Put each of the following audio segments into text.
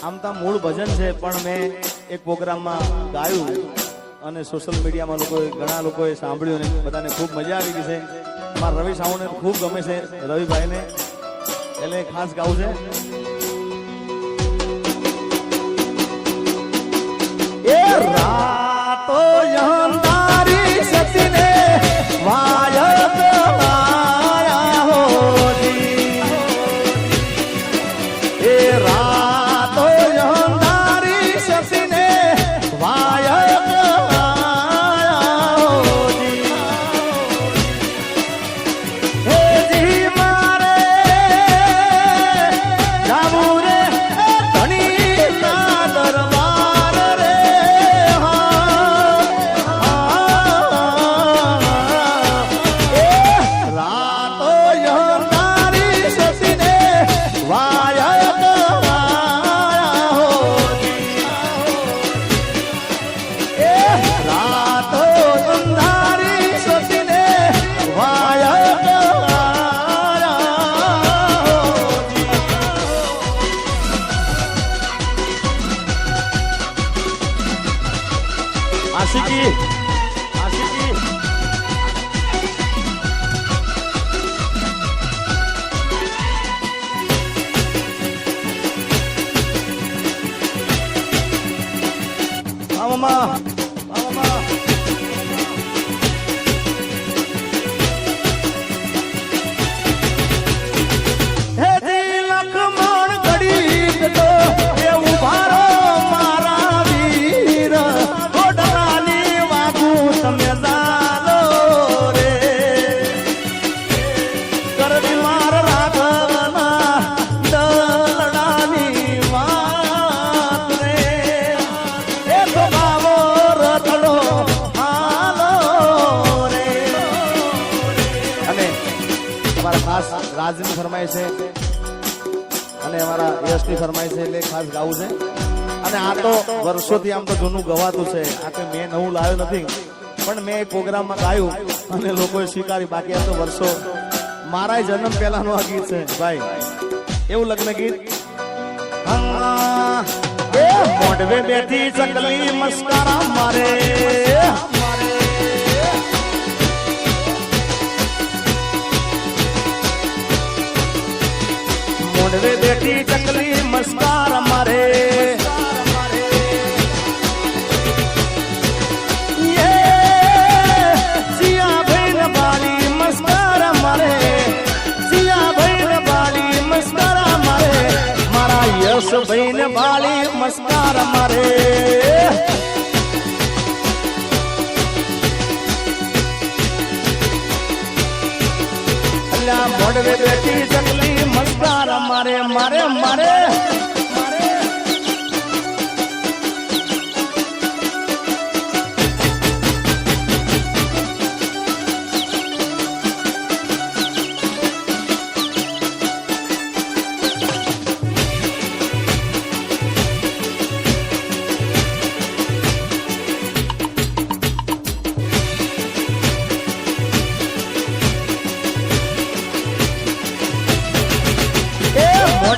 આમ તો મૂળ ભજન છે પણ મેં એક પ્રોગ્રામમાં ગાયું અને સોશિયલ મીડિયામાં ઘણા લોકોએ સાંભળ્યું અને બધાને ખૂબ મજા આવી ગઈ છે. મારા રવિ સાઉન્ડને ખૂબ ગમે છે, રવિભાઈને એટલે ખાસ ગાવું છે. એ રાતો યંદારી સતીને વાયત આયા હોજી, એ રાતો યંદારી સતીને વાયત આયા હોજી, હે જી મારે જાવું રે ધણી ના દરબાર રે. આશિકી આશિકી મામા મામા હે જી લખમણ ઘડી તો એ ઉભારો મારા વીર, તમે જાલો રે કરવી માર રાઘવના દલડાની વાત રે. એ તો બાવો રથડો હાલો રે. અને અમારા ખાસ રાજની ફરમાય છે અને અમારા યશની ફરમાય છે એટલે ખાસ ગાવું છે. અને આ તો વર્ષોથી આમ તો જૂનું ગવાતું છે, આ તો મેં નવું લાવ્યું નથી પણ મેં એક પ્રોગ્રામમાં ગાયું અને લોકોએ સ્વીકારી. બાકી આ તો વર્ષો મારા જન્મ પહેલાનું આ ગીત છે ભાઈ, એવું લગ્ન ગીત. મોઢવે બેઠી ચકલી મસ્કારા મારે, મોઢવે બેઠી ચકલી મસ્કારા મારે, ભાઈ ને બાળી મસ્કાર મારે. અલ્યા મોઢવે બેઠી ચકલી મસ્કાર મારે મારે મારે.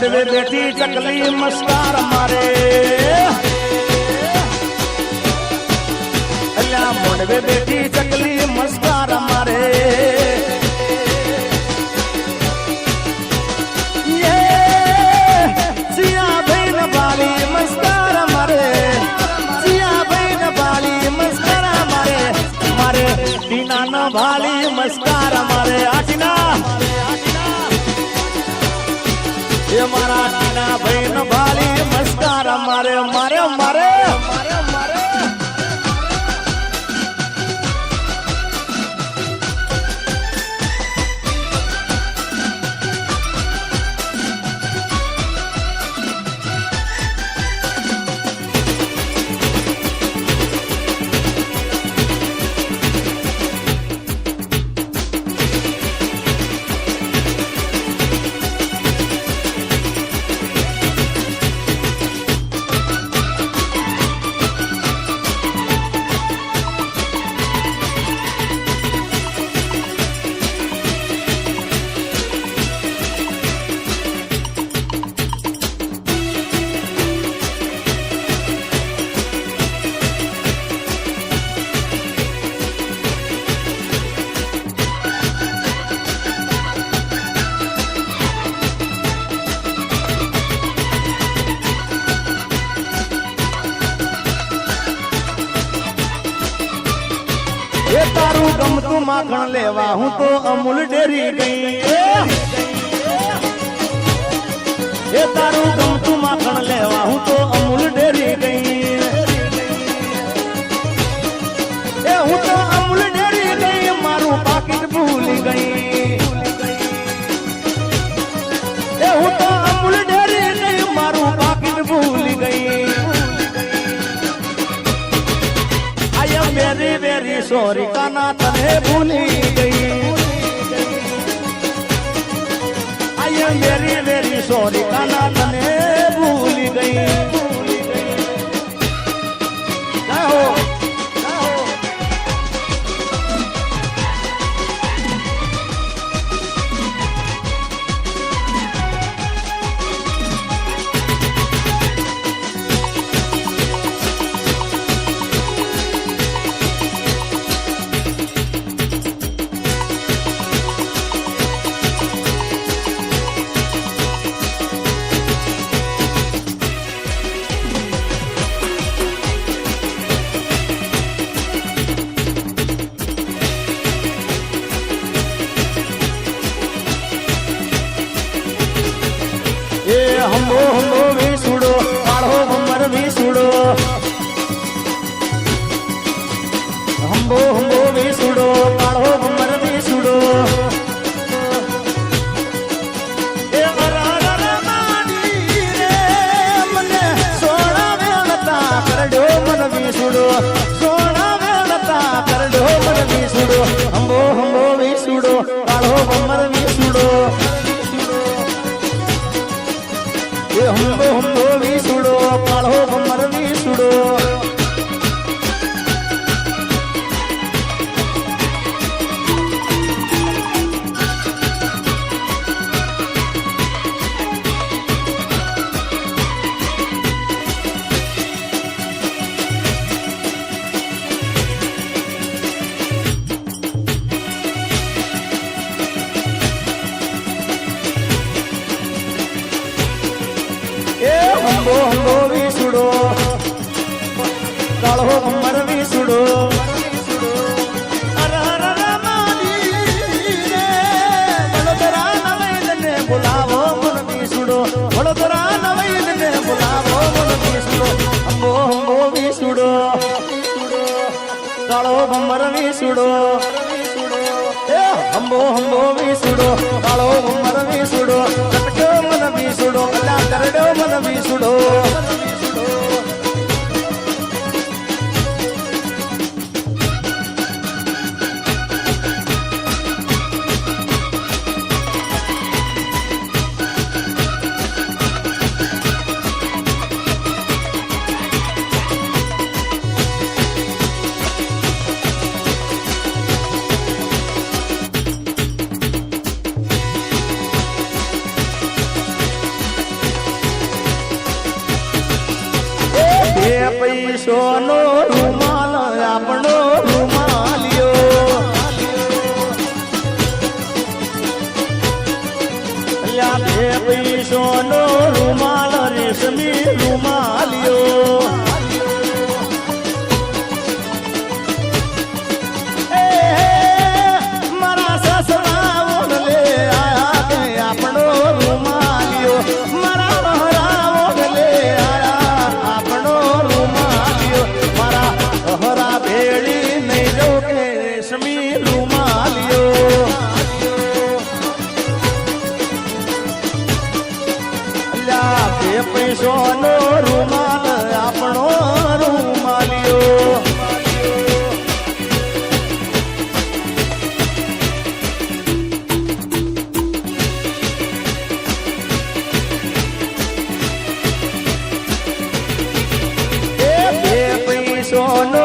મોઢવે બેઠી ચકલી મસ્કાર મારે, અલ્યા મોઢવે બેઠી ચકલી મસ્કાર મારે. સિયા ભાઈ ને બાળી મસ્કાર મારે, સિયા ભાઈ ને બાળી મસ્કાર મારે, મારે ટીના ન બાળી મસ્કાર મારે. આટીના એ મારા ટીના ભાઈ ન બાળી મસ્કાર મારે મારે મારે. એ તારું ગમતું માખણ લેવા હું તો અમૂલ ડેરી ગઈ એ તારું ગમતું માખણ લેવા હું તો અમૂલ ડેરી ગઈ એ હું તો અમૂલ ડેરી ગઈ મારું પાકીટ ભૂલી ગઈ એ હું તો અમૂલ ડેરી ગઈ મારું પાકીટ ભૂલી ગઈ આઈ એમ વેરી વેરી સોરી કાના તને ભૂલી ગઈ આઈ એમ વેરી વેરી સોરી કાના તને ભૂલી ગઈ જય હો હંબો હંબો વીસુડો કાળો ભમર વીસુડો હંબો હંબો વીસુડો કાળો ભમર વીસુડો એ અરાર માડી રે મને સોળા વેળતા કરડો મન વીસુડો સોળા વેળતા કરડો મન વીસુડો હંબો હંબો વીસુડો કાળો ભમર વીસુડો હંબો હંબો વીસુડો કાળો ભમર વીસુડો હંબો હંબો વીસુડો કાળો ભમર વીસુડો વડોદરા નવૈદને બોલાવો મન વીસુડો વડોદરા નવૈદને બોલાવો મન વીસુડો હંબો હંબો વીસુડો કાળો ભમર વીસુડો હંબો હંબો વીસુડો કાળો ભમર વીસુડો કટકો મન વીસુડો કલા કરડો મન વીસુડો પૈસોનો રૂમાલ આપણો રૂમાલિયો પૈસોનો રૂમાલ રેશમી રૂમાલિયો મારા સસરા લે આયા કે આપણો રૂમાલિયો મારા મહરા લે આયા આપણો હરા ભેળી નહીં જો કે રેશમી રૂમાલિયો બે પૈસોનો રૂમાલ આપણો રૂમાલિયો બે પૈસોનો